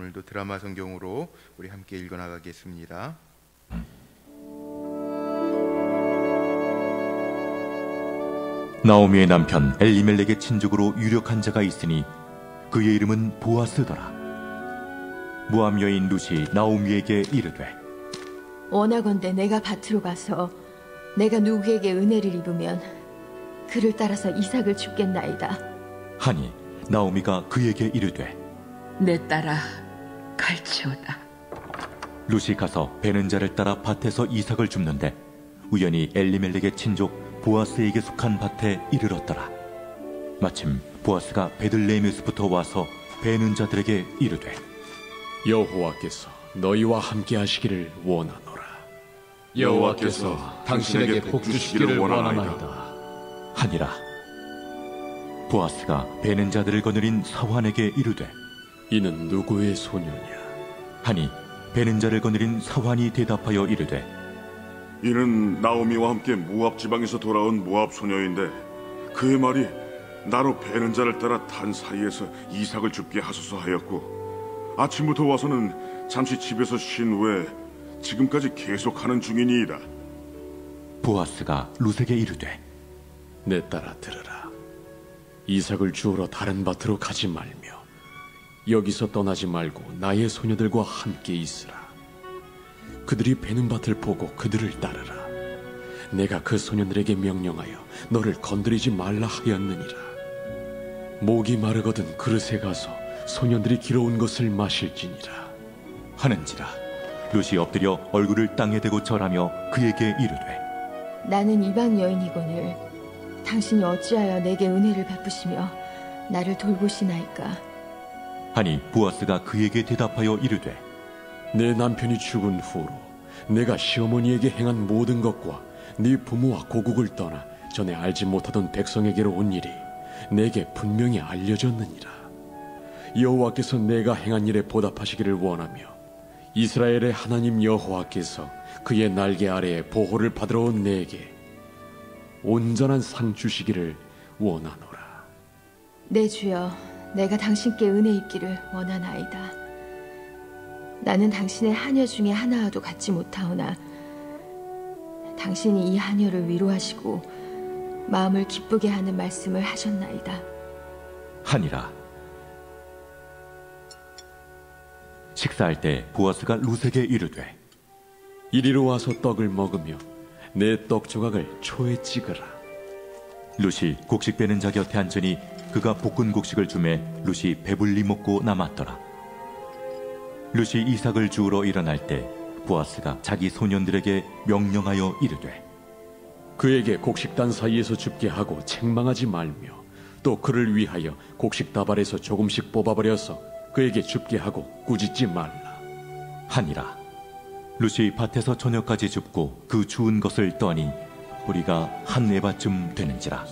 오늘도 드라마 성경으로 우리 함께 읽어나가겠습니다. 나오미의 남편 엘리멜렉의 친족으로 유력한 자가 있으니 그의 이름은 보아스더라. 모압 여인 룻이 나오미에게 이르되, 원하건대 내가 밭으로 가서 내가 누구에게 은혜를 입으면 그를 따라서 이삭을 줍겠나이다 하니 나오미가 그에게 이르되, 내 딸아 갈치오다. 룻이 가서 베는 자를 따라 밭에서 이삭을 줍는데 우연히 엘리멜렉의 친족 보아스에게 속한 밭에 이르렀더라. 마침 보아스가 베들레헴에서부터 와서 베는 자들에게 이르되, 여호와께서 너희와 함께 하시기를 원하노라. 여호와께서 당신에게 복 주시기를 원하나이다 하니라. 보아스가 베는 자들을 거느린 사환에게 이르되, 이는 누구의 소녀냐? 하니 베는 자를 거느린 사환이 대답하여 이르되, 이는 나오미와 함께 모압 지방에서 돌아온 모압 소녀인데 그의 말이 나로 베는 자를 따라 단 사이에서 이삭을 줍게 하소서 하였고 아침부터 와서는 잠시 집에서 쉰 후에 지금까지 계속하는 중이니이다. 보아스가 룻에게 이르되, 내 딸아 들으라. 이삭을 주우러 다른 밭으로 가지 말며 여기서 떠나지 말고 나의 소녀들과 함께 있으라. 그들이 베는 밭을 보고 그들을 따르라. 내가 그 소년들에게 명령하여 너를 건드리지 말라 하였느니라. 목이 마르거든 그릇에 가서 소년들이 길어온 것을 마실지니라 하는지라. 룻이 엎드려 얼굴을 땅에 대고 절하며 그에게 이르되, 나는 이방 여인이거늘 당신이 어찌하여 내게 은혜를 베푸시며 나를 돌보시나이까. 하니 보아스가 그에게 대답하여 이르되, 내 남편이 죽은 후로 내가 시어머니에게 행한 모든 것과 네 부모와 고국을 떠나 전에 알지 못하던 백성에게로 온 일이 내게 분명히 알려졌느니라. 여호와께서 내가 행한 일에 보답하시기를 원하며 이스라엘의 하나님 여호와께서 그의 날개 아래에 보호를 받으러 온 내게 온전한 상 주시기를 원하노라. 내 주여, 내가 당신께 은혜 입기를 원하나이다. 나는 당신의 하녀 중에 하나와도 같지 못하오나 당신이 이 하녀를 위로하시고 마음을 기쁘게 하는 말씀을 하셨나이다 하니라. 식사할 때 보아스가 룻에게 이르되, 이리로 와서 떡을 먹으며 내 떡 조각을 초에 찍으라. 룻이 곡식 빼는 자 곁에 앉으니 그가 볶은 곡식을 주매 룻이 배불리 먹고 남았더라. 룻이 이삭을 주우러 일어날 때 보아스가 자기 소년들에게 명령하여 이르되, 그에게 곡식단 사이에서 줍게 하고 책망하지 말며 또 그를 위하여 곡식 다발에서 조금씩 뽑아버려서 그에게 줍게 하고 꾸짖지 말라 하니라. 룻이 밭에서 저녁까지 줍고 그 주운 것을 떠니 뿌리가 한 에바쯤 되는지라.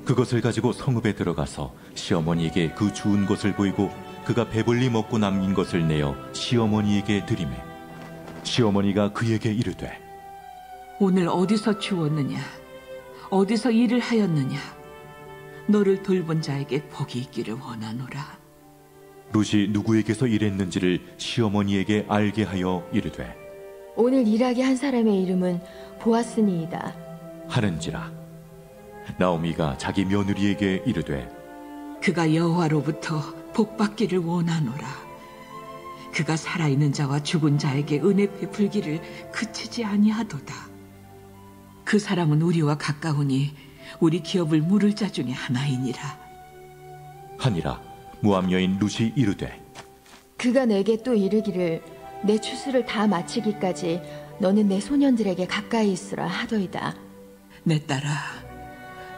그것을 가지고 성읍에 들어가서 시어머니에게 그 주운 것을 보이고 그가 배불리 먹고 남긴 것을 내어 시어머니에게 드리매 시어머니가 그에게 이르되, 오늘 어디서 주웠느냐? 어디서 일을 하였느냐? 너를 돌본 자에게 복이 있기를 원하노라. 룻이 누구에게서 일했는지를 시어머니에게 알게 하여 이르되, 오늘 일하게 한 사람의 이름은 보아스니이다 하는지라. 나오미가 자기 며느리에게 이르되, 그가 여호와로부터 복받기를 원하노라. 그가 살아있는 자와 죽은 자에게 은혜 베풀기를 그치지 아니하도다. 그 사람은 우리와 가까우니 우리 기업을 물을 자 중에 하나이니라 하니라. 모압 여인 룻이 이르되, 그가 내게 또 이르기를 내 추수를 다 마치기까지 너는 내 소년들에게 가까이 있으라 하더이다. 내 딸아,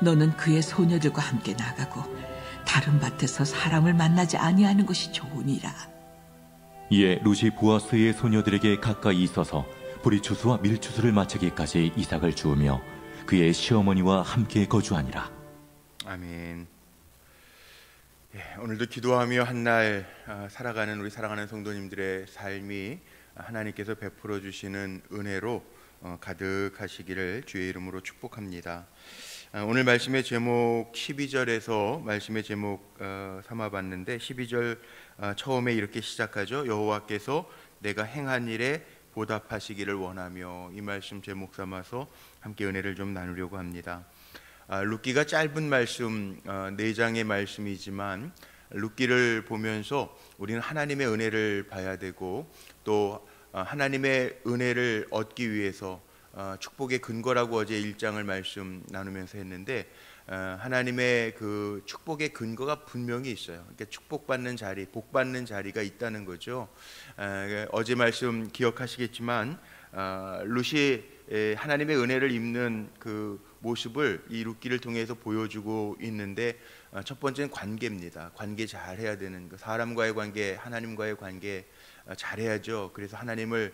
너는 그의 소녀들과 함께 나가고 다른 밭에서 사람을 만나지 아니하는 것이 좋으니라. 이에 룻이 보아스의 소녀들에게 가까이 있어서 보리추수와 밀추수를 마치기까지 이삭을 주우며 그의 시어머니와 함께 거주하니라. 아멘. 오늘도 기도하며 한날 살아가는 우리 사랑하는 성도님들의 삶이 하나님께서 베풀어 주시는 은혜로 가득하시기를 주의 이름으로 축복합니다. 오늘 말씀의 제목 12절에서 말씀의 제목 삼아봤는데 12절 처음에 이렇게 시작하죠. 여호와께서 내가 행한 일에 보답하시기를 원하며. 이 말씀 제목 삼아서 함께 은혜를 좀 나누려고 합니다. 룻기가 짧은 말씀 4장의 말씀이지만 룻기를 보면서 우리는 하나님의 은혜를 봐야 되고 또 하나님의 은혜를 얻기 위해서 축복의 근거라고 어제 1장을 말씀 나누면서 했는데 하나님의 그 축복의 근거가 분명히 있어요. 그러니까 축복받는 자리, 복받는 자리가 있다는 거죠. 어제 말씀 기억하시겠지만 룻이 하나님의 은혜를 입는 그 모습을 이 룻기를 통해서 보여주고 있는데 첫 번째는 관계입니다. 관계 잘 해야 되는 거. 사람과의 관계, 하나님과의 관계 잘해야죠. 그래서 하나님을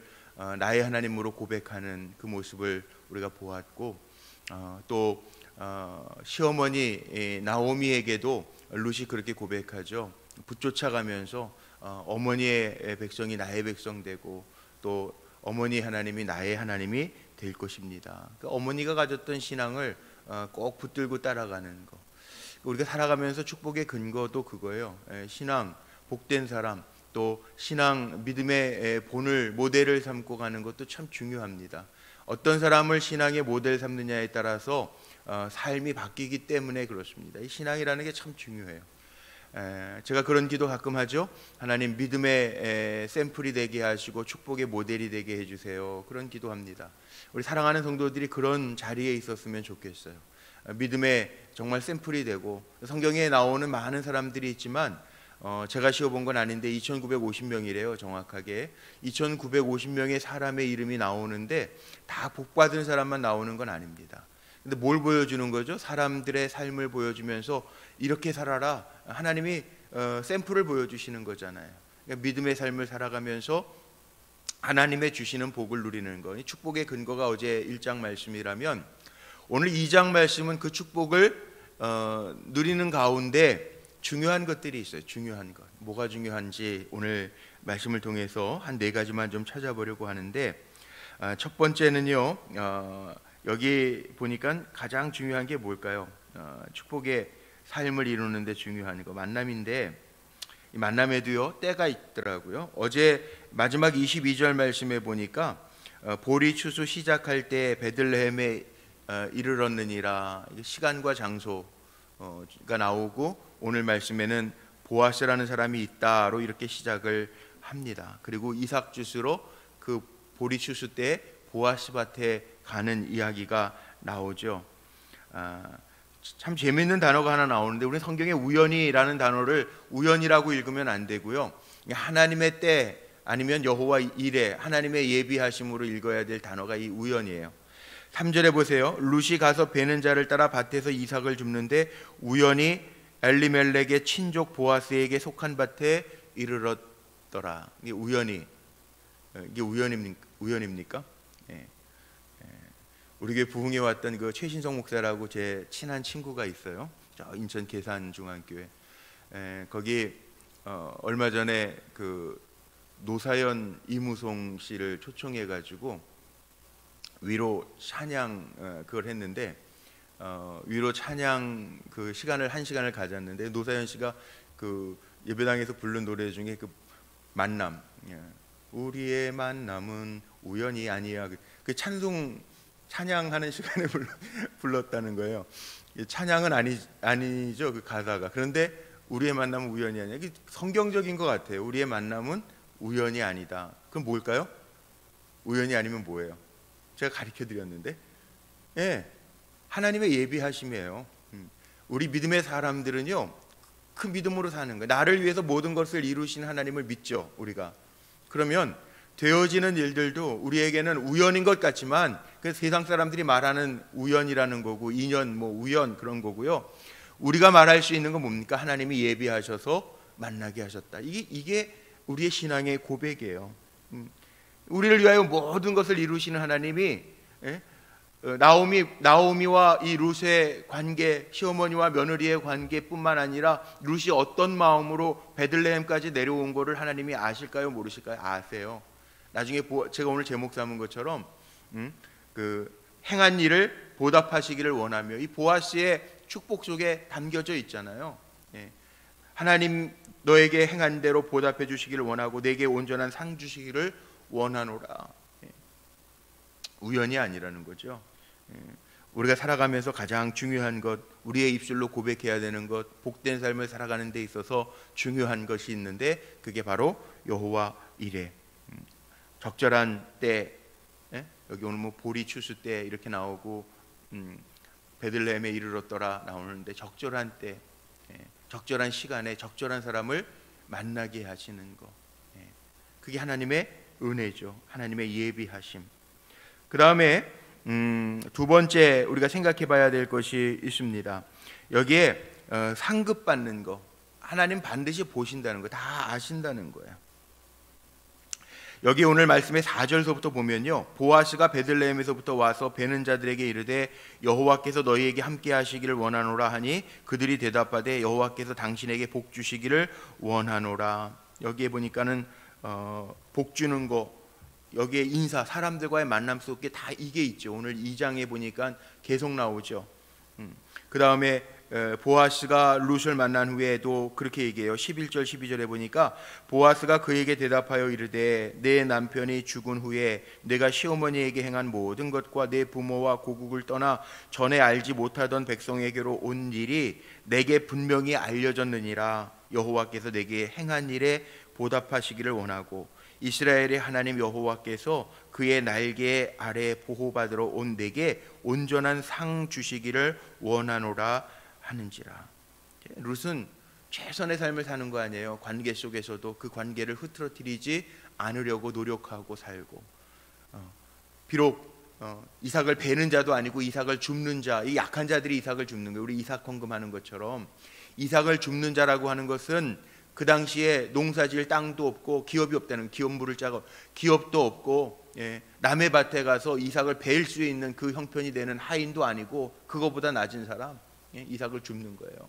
나의 하나님으로 고백하는 그 모습을 우리가 보았고 또 시어머니 나오미에게도 룻이 그렇게 고백하죠. 붙쫓아가면서 어머니의 백성이 나의 백성 되고 또 어머니 하나님이 나의 하나님이 될 것입니다. 그러니까 어머니가 가졌던 신앙을 꼭 붙들고 따라가는 거. 우리가 살아가면서 축복의 근거도 그거예요. 신앙, 복된 사람, 또 신앙, 믿음의 본을 모델을 삼고 가는 것도 참 중요합니다. 어떤 사람을 신앙의 모델 삼느냐에 따라서 삶이 바뀌기 때문에 그렇습니다. 이 신앙이라는 게 참 중요해요. 제가 그런 기도 가끔 하죠. 하나님 믿음의 샘플이 되게 하시고 축복의 모델이 되게 해주세요. 그런 기도합니다. 우리 사랑하는 성도들이 그런 자리에 있었으면 좋겠어요. 믿음의 정말 샘플이 되고 성경에 나오는 많은 사람들이 있지만 제가 시어본 건 아닌데 2950명이래요. 정확하게 2950명의 사람의 이름이 나오는데 다 복받은 사람만 나오는 건 아닙니다. 근데 뭘 보여주는 거죠? 사람들의 삶을 보여주면서 이렇게 살아라. 하나님이 샘플을 보여주시는 거잖아요. 그러니까 믿음의 삶을 살아가면서 하나님의 주시는 복을 누리는 거. 축복의 근거가 어제 1장 말씀이라면 오늘 2장 말씀은 그 축복을 누리는 가운데 중요한 것들이 있어요. 중요한 것. 뭐가 중요한지 오늘 말씀을 통해서 한 4가지만 좀 찾아보려고 하는데 첫 번째는요. 여기 보니까 가장 중요한 게 뭘까요? 축복의 삶을 이루는 데 중요한 거 만남인데 이 만남에도요 때가 있더라고요. 어제 마지막 22절 말씀에 보니까 보리 추수 시작할 때 베들레헴에 이르렀느니라. 시간과 장소가 나오고 오늘 말씀에는 보아스라는 사람이 있다로 이렇게 시작을 합니다. 그리고 이삭 주스로 그 보리 추수 때 보아스 밭에 가는 이야기가 나오죠. 참 재미있는 단어가 하나 나오는데 우리 성경에 우연이라는 단어를 우연이라고 읽으면 안 되고요. 하나님의 때 아니면 여호와 일에 하나님의 예비하심으로 읽어야 될 단어가 이 우연이에요. 3절에 보세요. 룻이 가서 베는 자를 따라 밭에서 이삭을 줍는데 우연히 엘리멜렉의 친족 보아스에게 속한 밭에 이르렀더라. 이게 우연입니까? 우리 교회 부흥에 왔던 그 최신성 목사라고 제 친한 친구가 있어요. 저 인천 계산중앙교회. 거기 얼마 전에 그 노사연 이무송 씨를 초청해 가지고 위로 찬양 그걸 했는데 위로 찬양 그 시간을 1시간을 가졌는데 노사연 씨가 그 예배당에서 부른 노래 중에 그 만남, 우리의 만남은 우연이 아니야. 그 찬양하는 시간에 불렀다는 거예요. 찬양은 아니죠 그 가사가. 그런데 우리의 만남은 우연이 아니야. 이게 성경적인 것 같아요. 우리의 만남은 우연이 아니다. 그럼 뭘까요? 우연이 아니면 뭐예요? 제가 가르쳐 드렸는데, 하나님의 예비하심이에요. 우리 믿음의 사람들은요, 그 믿음으로 사는 거예요. 나를 위해서 모든 것을 이루신 하나님을 믿죠, 우리가. 그러면 되어지는 일들도 우리에게는 우연인 것 같지만 그 세상 사람들이 말하는 우연이라는 거고 인연, 우연 그런 거고요. 우리가 말할 수 있는 건 뭡니까? 하나님이 예비하셔서 만나게 하셨다. 이게 우리의 신앙의 고백이에요. 우리를 위하여 모든 것을 이루시는 하나님이 나오미와 이 룻의 관계, 시어머니와 며느리의 관계뿐만 아니라 룻이 어떤 마음으로 베들레헴까지 내려온 거를 하나님이 아실까요? 모르실까요? 아세요. 나중에 제가 오늘 제목 삼은 것처럼 그 행한 일을 보답하시기를 원하며 이 보아스의 축복 속에 담겨져 있잖아요. 하나님 너에게 행한 대로 보답해 주시기를 원하고 내게 온전한 상 주시기를 원하노라. 우연이 아니라는 거죠. 우리가 살아가면서 가장 중요한 것, 우리의 입술로 고백해야 되는 것, 복된 삶을 살아가는 데 있어서 중요한 것이 있는데 그게 바로 여호와 이레. 적절한 때, 여기 오늘 뭐 보리 추수 때 이렇게 나오고 베들레헴에 이르렀더라 나오는데 적절한 때, 적절한 시간에 적절한 사람을 만나게 하시는 것, 그게 하나님의 은혜죠. 하나님의 예비하심. 그 다음에 두 번째 우리가 생각해 봐야 될 것이 있습니다. 여기에 상급 받는 거, 하나님 반드시 보신다는 거, 다 아신다는 거예요. 여기 오늘 말씀의 4절서부터 보면요, 보아스가 베들레헴에서부터 와서 베는 자들에게 이르되 여호와께서 너희에게 함께 하시기를 원하노라 하니 그들이 대답하되 여호와께서 당신에게 복 주시기를 원하노라. 여기에 보니까는 복 주는 거, 여기에 인사, 사람들과의 만남 속에 다 이게 있죠. 오늘 2장에 보니까 계속 나오죠. 그 다음에 보아스가 룻을 만난 후에도 그렇게 얘기해요. 11절 12절에 보니까 보아스가 그에게 대답하여 이르되 내 남편이 죽은 후에 내가 시어머니에게 행한 모든 것과 내 부모와 고국을 떠나 전에 알지 못하던 백성에게로 온 일이 내게 분명히 알려졌느니라. 여호와께서 내게 행한 일에 보답하시기를 원하고 이스라엘의 하나님 여호와께서 그의 날개 아래 보호받으러 온 내게 온전한 상 주시기를 원하노라 하는지라. 룻은 최선의 삶을 사는 거 아니에요. 관계 속에서도 그 관계를 흐트러뜨리지 않으려고 노력하고 살고, 비록 이삭을 베는 자도 아니고 이삭을 줍는 자, 이 약한 자들이 이삭을 줍는 거예요. 우리 이삭 헌금하는 것처럼 이삭을 줍는 자라고 하는 것은 그 당시에 농사지을 땅도 없고 기업이 없다는, 기업 물을 자가 기업도 없고, 남의 밭에 가서 이삭을 베일 수 있는 그 형편이 되는 하인도 아니고 그거보다 낮은 사람, 이삭을 줍는 거예요.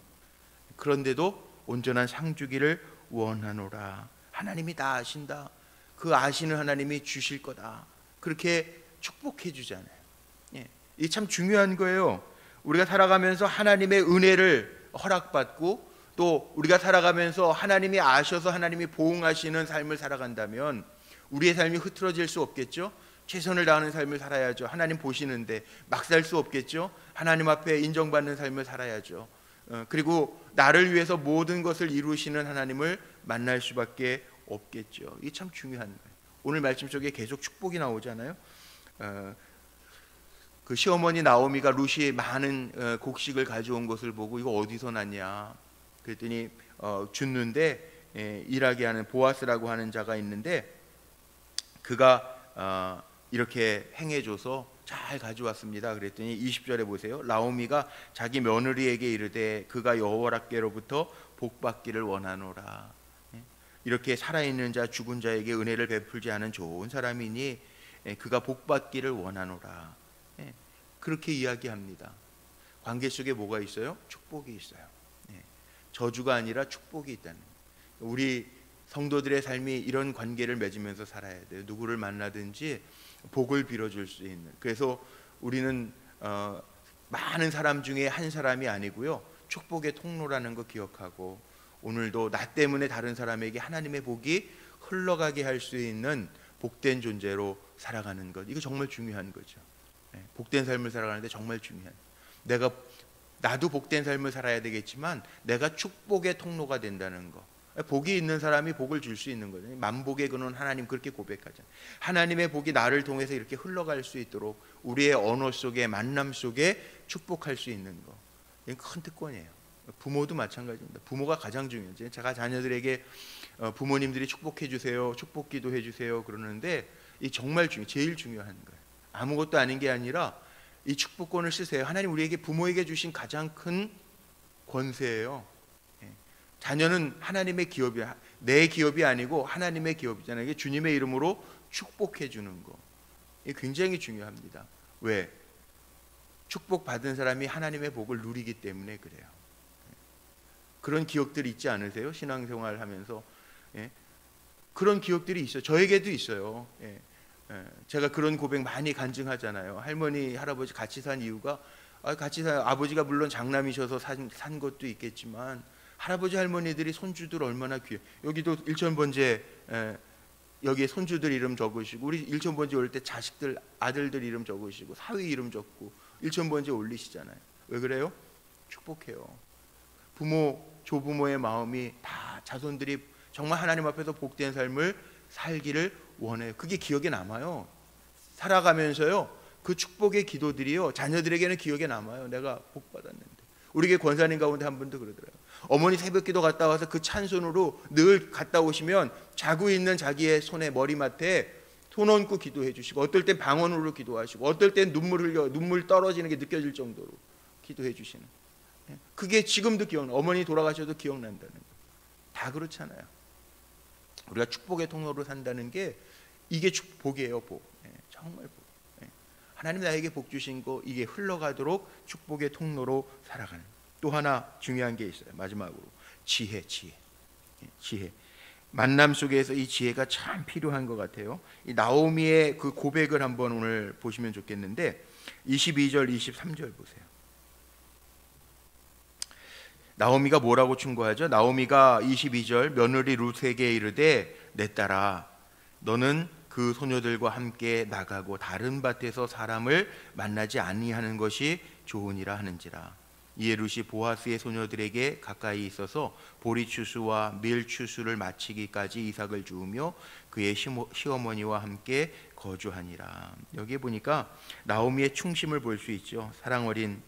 그런데도 온전한 상 주기를 원하노라. 하나님이 다 아신다. 그 아시는 하나님이 주실 거다. 그렇게 축복해 주잖아요. 이게 참 중요한 거예요. 우리가 살아가면서 하나님의 은혜를 허락받고 또 우리가 살아가면서 하나님이 아셔서 하나님이 보응하시는 삶을 살아간다면 우리의 삶이 흐트러질 수 없겠죠. 최선을 다하는 삶을 살아야죠. 하나님 보시는데 막 살 수 없겠죠. 하나님 앞에 인정받는 삶을 살아야죠. 그리고 나를 위해서 모든 것을 이루시는 하나님을 만날 수밖에 없겠죠. 이게 참 중요한 거예요. 오늘 말씀 속에 계속 축복이 나오잖아요. 그 시어머니 나오미가 룻이 많은 곡식을 가져온 것을 보고 이거 어디서 났냐 그랬더니 줬는데 일하게 하는 보아스라고 하는 자가 있는데 그가 이렇게 행해줘서 잘 가져왔습니다. 그랬더니 20절에 보세요. 나오미가 자기 며느리에게 이르되 그가 여호와께로부터 복받기를 원하노라. 이렇게 살아있는 자 죽은 자에게 은혜를 베풀지 않은 좋은 사람이니 그가 복받기를 원하노라. 그렇게 이야기합니다. 관계 속에 뭐가 있어요? 축복이 있어요. 저주가 아니라 축복이 있다는 거예요. 우리 성도들의 삶이 이런 관계를 맺으면서 살아야 돼요. 누구를 만나든지 복을 빌어줄 수 있는. 그래서 우리는 많은 사람 중에 한 사람이 아니고요, 축복의 통로라는 거 기억하고 오늘도 나 때문에 다른 사람에게 하나님의 복이 흘러가게 할 수 있는 복된 존재로 살아가는 것, 이거 정말 중요한 거죠. 복된 삶을 살아가는데 정말 중요한, 나도 복된 삶을 살아야 되겠지만 내가 축복의 통로가 된다는 거. 복이 있는 사람이 복을 줄 수 있는 거죠. 만복의 근원 하나님 그렇게 고백하잖아요. 하나님의 복이 나를 통해서 이렇게 흘러갈 수 있도록 우리의 언어 속에 만남 속에 축복할 수 있는 거, 이건 큰 특권이에요. 부모도 마찬가지입니다. 부모가 가장 중요하죠. 제가 자녀들에게 부모님들이 축복해 주세요, 축복 기도해 주세요 그러는데 이 정말 제일 중요한 거예요. 아무것도 아닌 게 아니라 이 축복권을 쓰세요. 하나님 우리에게 부모에게 주신 가장 큰 권세예요. 자녀는 하나님의 기업이야. 내 기업이 아니고 하나님의 기업이잖아요. 이게 주님의 이름으로 축복해 주는 거, 이게 굉장히 중요합니다. 왜? 축복받은 사람이 하나님의 복을 누리기 때문에 그래요. 그런 기억들이 있지 않으세요? 신앙생활 하면서 그런 기억들이 있어요. 저에게도 있어요. 제가 그런 고백 많이 간증하잖아요. 할머니 할아버지 같이 산 이유가, 같이 산 아버지가 물론 장남이셔서 산 것도 있겠지만 할아버지 할머니들이 손주들 얼마나 귀해. 여기도 일천번제 여기에 손주들 이름 적으시고, 우리 일천번제 올 때 자식들 아들들 이름 적으시고 사위 이름 적고 일천번제 올리시잖아요. 왜 그래요? 축복해요. 부모 조부모의 마음이 다 자손들이 정말 하나님 앞에서 복된 삶을 살기를 원해요. 그게 기억에 남아요. 살아가면서요, 그 축복의 기도들이요 자녀들에게는 기억에 남아요. 내가 복 받았는데. 우리 교회 권사님 가운데 한 분도 그러더라고요. 어머니 새벽기도 갔다 와서 그 찬손으로 늘 갔다 오시면 자고 있는 자기의 손에 머리맡에 손 얹고 기도해 주시고, 어떨 땐 방언으로 기도하시고, 어떨 땐 눈물 떨어지는 게 느껴질 정도로 기도해 주시는, 그게 지금도 기억나. 어머니 돌아가셔도 기억난다는 거. 다 그렇잖아요. 우리가 축복의 통로로 산다는 게 이게 복이에요. 복. 정말 복. 하나님 나에게 복 주신 거, 이게 흘러가도록 축복의 통로로 살아가는. 또 하나 중요한 게 있어요. 마지막으로 지혜. 만남 속에서 이 지혜가 참 필요한 것 같아요. 이 나오미의 그 고백을 한번 오늘 보시면 좋겠는데, 22절 23절 보세요. 나오미가 뭐라고 충고하죠? 나오미가 22절 며느리 룻에게 이르되, 내 딸아, 너는 그 소녀들과 함께 나가고 다른 밭에서 사람을 만나지 아니하는 것이 좋으니라 하는지라. 이에 룻이 보아스의 소녀들에게 가까이 있어서 보리추수와 밀추수를 마치기까지 이삭을 주우며 그의 시어머니와 함께 거주하니라. 여기 보니까 나오미의 충심을 볼 수 있죠. 사랑 어린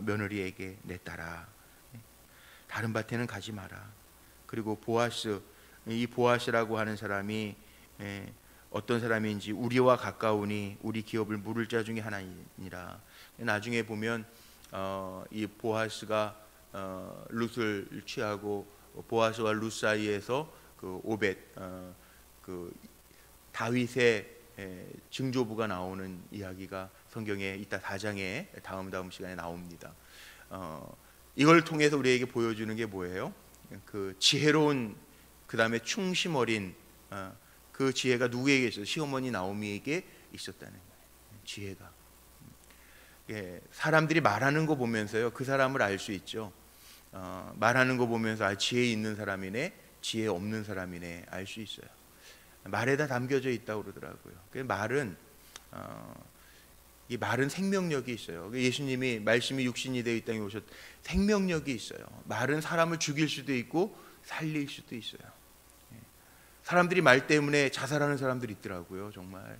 며느리에게, 내 딸아, 다른 밭에는 가지 마라. 그리고 보아스, 이 보아스라고 하는 사람이 어떤 사람인지, 우리와 가까우니 우리 기업을 물을 자 중에 하나이니라. 나중에 보면 이 보아스가 룻을 취하고, 보아스와 룻 사이에서 그 오벳, 그 다윗의 증조부가 나오는 이야기가 성경에 이따 4장에 다음 시간에 나옵니다. 이걸 통해서 우리에게 보여주는 게 뭐예요? 그 지혜로운, 그 다음에 충심 어린 그 지혜가 누구에게 있어요? 시어머니 나오미에게 있었다는 거예요. 지혜가. 사람들이 말하는 거 보면서요, 그 사람을 알 수 있죠. 말하는 거 보면서 지혜 있는 사람이네, 지혜 없는 사람이네 알 수 있어요. 말에다 담겨져 있다고 그러더라고요. 이 말은 생명력이 있어요. 예수님이 말씀이 육신이 되어 이 땅에 오셨, 생명력이 있어요. 말은 사람을 죽일 수도 있고 살릴 수도 있어요. 사람들이 말 때문에 자살하는 사람들이 있더라고요. 정말.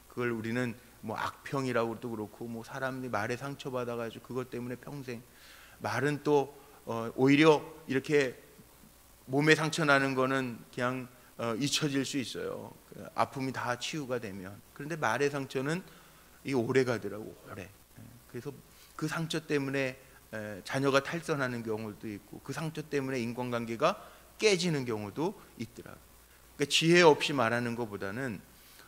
그걸 우리는 뭐 악평이라고도 그렇고, 뭐 사람이 말에 상처받아가지고 그것 때문에 평생. 말은 또 오히려 이렇게 몸에 상처 나는 거는 그냥 잊혀질 수 있어요. 아픔이 다 치유가 되면. 그런데 말의 상처는 이 오래 가더라고, 오래. 그래서 그 상처 때문에 자녀가 탈선하는 경우도 있고, 그 상처 때문에 인간관계가 깨지는 경우도 있더라고. 그러니까 지혜 없이 말하는 것보다는,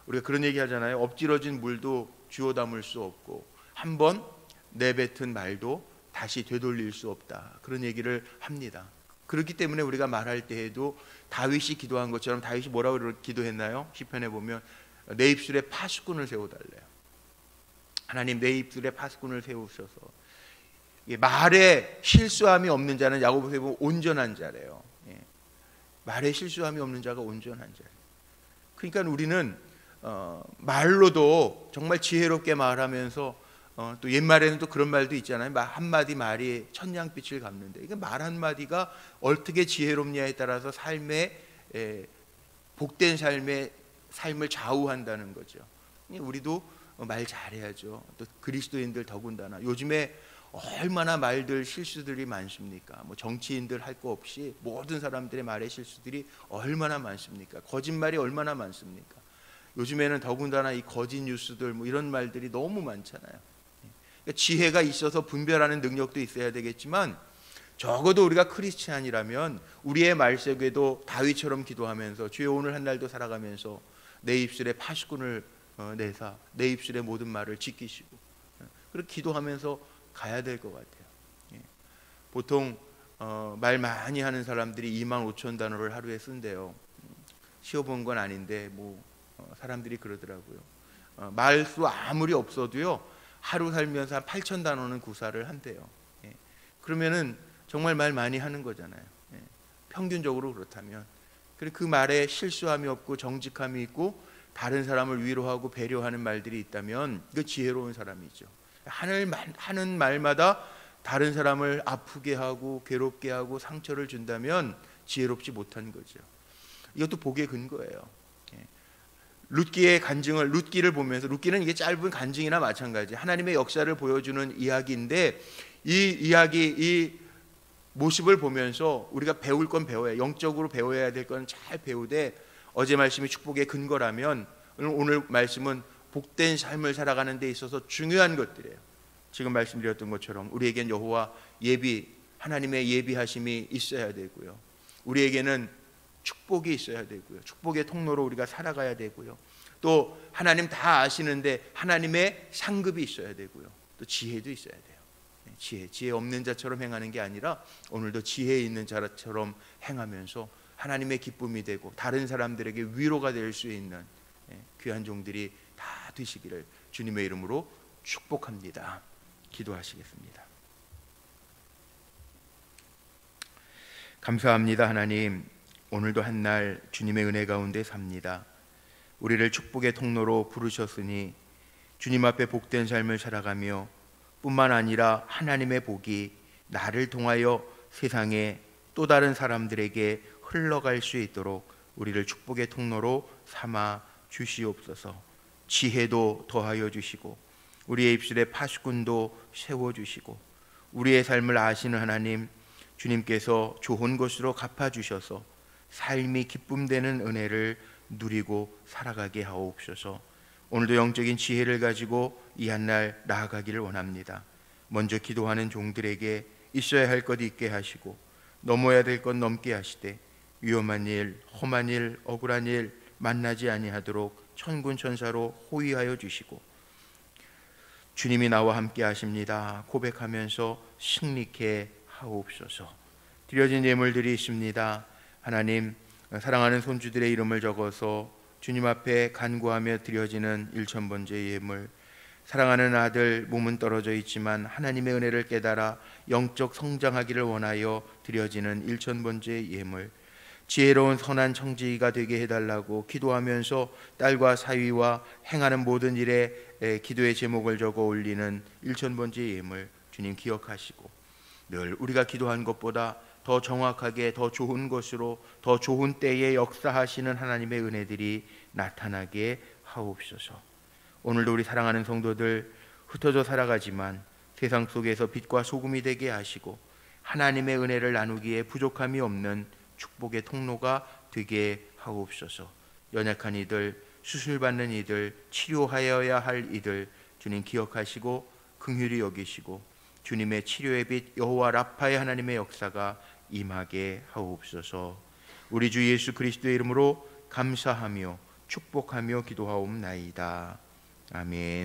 우리가 그런 얘기 하잖아요. 엎질러진 물도 주워 담을 수 없고, 한번 내뱉은 말도 다시 되돌릴 수 없다. 그런 얘기를 합니다. 그렇기 때문에 우리가 말할 때에도 다윗이 기도한 것처럼, 다윗이 뭐라고 기도했나요? 시편에 보면 내 입술에 파수꾼을 세워달래요. 하나님, 내 입술에 파수꾼을 세우셔서, 말에 실수함이 없는 자는 야고보서에 보면 온전한 자래요. 말에 실수함이 없는 자가 온전한 자래요. 그러니까 우리는 말로도 정말 지혜롭게 말하면서, 또 옛말에는 또 그런 말도 있잖아요. 한마디 말이 천냥빛을 갚는데, 이게 말 한마디가 어떻게 지혜롭냐에 따라서 복된 삶을 좌우한다는 거죠. 우리도 말 잘해야죠. 또 그리스도인들 더군다나 요즘에 얼마나 말들 실수들이 많습니까? 뭐 정치인들 할 거 없이 모든 사람들의 말의 실수들이 얼마나 많습니까? 거짓말이 얼마나 많습니까? 요즘에는 더군다나 이 거짓 뉴스들 뭐 이런 말들이 너무 많잖아요. 그러니까 지혜가 있어서 분별하는 능력도 있어야 되겠지만, 적어도 우리가 크리스찬이라면 우리의 말 속에도 다윗처럼 기도하면서, 주여 오늘 한 날도 살아가면서 내 입술에 파수꾼을 내사 내 입술의 모든 말을 지키시고, 그렇게 기도하면서 가야 될 것 같아요. 보통 말 많이 하는 사람들이 25,000단어를 하루에 쓴대요. 쉬어본 건 아닌데 사람들이 그러더라고요. 말수 아무리 없어도요, 하루 살면서 한 8,000단어는 구사를 한대요. 그러면은 정말 말 많이 하는 거잖아요. 평균적으로 그렇다면. 그리고 그 말에 실수함이 없고 정직함이 있고 다른 사람을 위로하고 배려하는 말들이 있다면 그 지혜로운 사람이죠. 하는 말마다 다른 사람을 아프게 하고 괴롭게 하고 상처를 준다면 지혜롭지 못한 거죠. 이것도 복의 근거예요. 룻기의 간증을, 룻기를 보면서, 룻기는 이게 짧은 간증이나 마찬가지, 하나님의 역사를 보여주는 이야기인데, 이 이야기, 이 모습을 보면서 우리가 배울 건 배워야, 영적으로 배워야 될 건 잘 배우되, 어제 말씀이 축복의 근거라면 오늘 말씀은 복된 삶을 살아가는 데 있어서 중요한 것들이에요. 지금 말씀드렸던 것처럼 우리에겐 여호와 예비, 하나님의 예비하심이 있어야 되고요, 우리에게는 축복이 있어야 되고요, 축복의 통로로 우리가 살아가야 되고요, 또 하나님 다 아시는데 하나님의 상급이 있어야 되고요, 또 지혜도 있어야 돼요. 지혜 없는 자처럼 행하는 게 아니라 오늘도 지혜 있는 자처럼 행하면서 하나님의 기쁨이 되고 다른 사람들에게 위로가 될 수 있는 귀한 종들이 다 되시기를 주님의 이름으로 축복합니다. 기도하시겠습니다. 감사합니다. 하나님, 오늘도 한날 주님의 은혜 가운데 삽니다. 우리를 축복의 통로로 부르셨으니 주님 앞에 복된 삶을 살아가며 뿐만 아니라 하나님의 복이 나를 통하여 세상에 또 다른 사람들에게 흘러갈 수 있도록 우리를 축복의 통로로 삼아 주시옵소서. 지혜도 더하여 주시고 우리의 입술에 파수꾼도 세워주시고 우리의 삶을 아시는 하나님, 주님께서 좋은 것으로 갚아주셔서 삶이 기쁨되는 은혜를 누리고 살아가게 하옵소서. 오늘도 영적인 지혜를 가지고 이 한날 나아가기를 원합니다. 먼저 기도하는 종들에게 있어야 할 것 있게 하시고 넘어야 될 것 넘게 하시되 위험한 일, 험한 일, 억울한 일 만나지 아니하도록 천군 천사로 호위하여 주시고 주님이 나와 함께 하십니다 고백하면서 승리케 하옵소서. 드려진 예물들이 있습니다. 하나님, 사랑하는 손주들의 이름을 적어서 주님 앞에 간구하며 드려지는 1000번째 예물, 사랑하는 아들 몸은 떨어져 있지만 하나님의 은혜를 깨달아 영적 성장하기를 원하여 드려지는 1000번째 예물, 지혜로운 선한 청지기가 되게 해달라고 기도하면서 딸과 사위와 행하는 모든 일에 기도의 제목을 적어 올리는 1000번째 예물, 주님 기억하시고 늘 우리가 기도한 것보다 더 정확하게 더 좋은 것으로 더 좋은 때에 역사하시는 하나님의 은혜들이 나타나게 하옵소서. 오늘도 우리 사랑하는 성도들 흩어져 살아가지만 세상 속에서 빛과 소금이 되게 하시고 하나님의 은혜를 나누기에 부족함이 없는 축복의 통로가 되게 하옵소서. 연약한 이들, 수술받는 이들, 치료하여야 할 이들 주님 기억하시고 긍휼히 여기시고 주님의 치료의 빛 여호와 라파의 하나님의 역사가 임하게 하옵소서. 우리 주 예수 그리스도의 이름으로 감사하며 축복하며 기도하옵나이다. 아멘.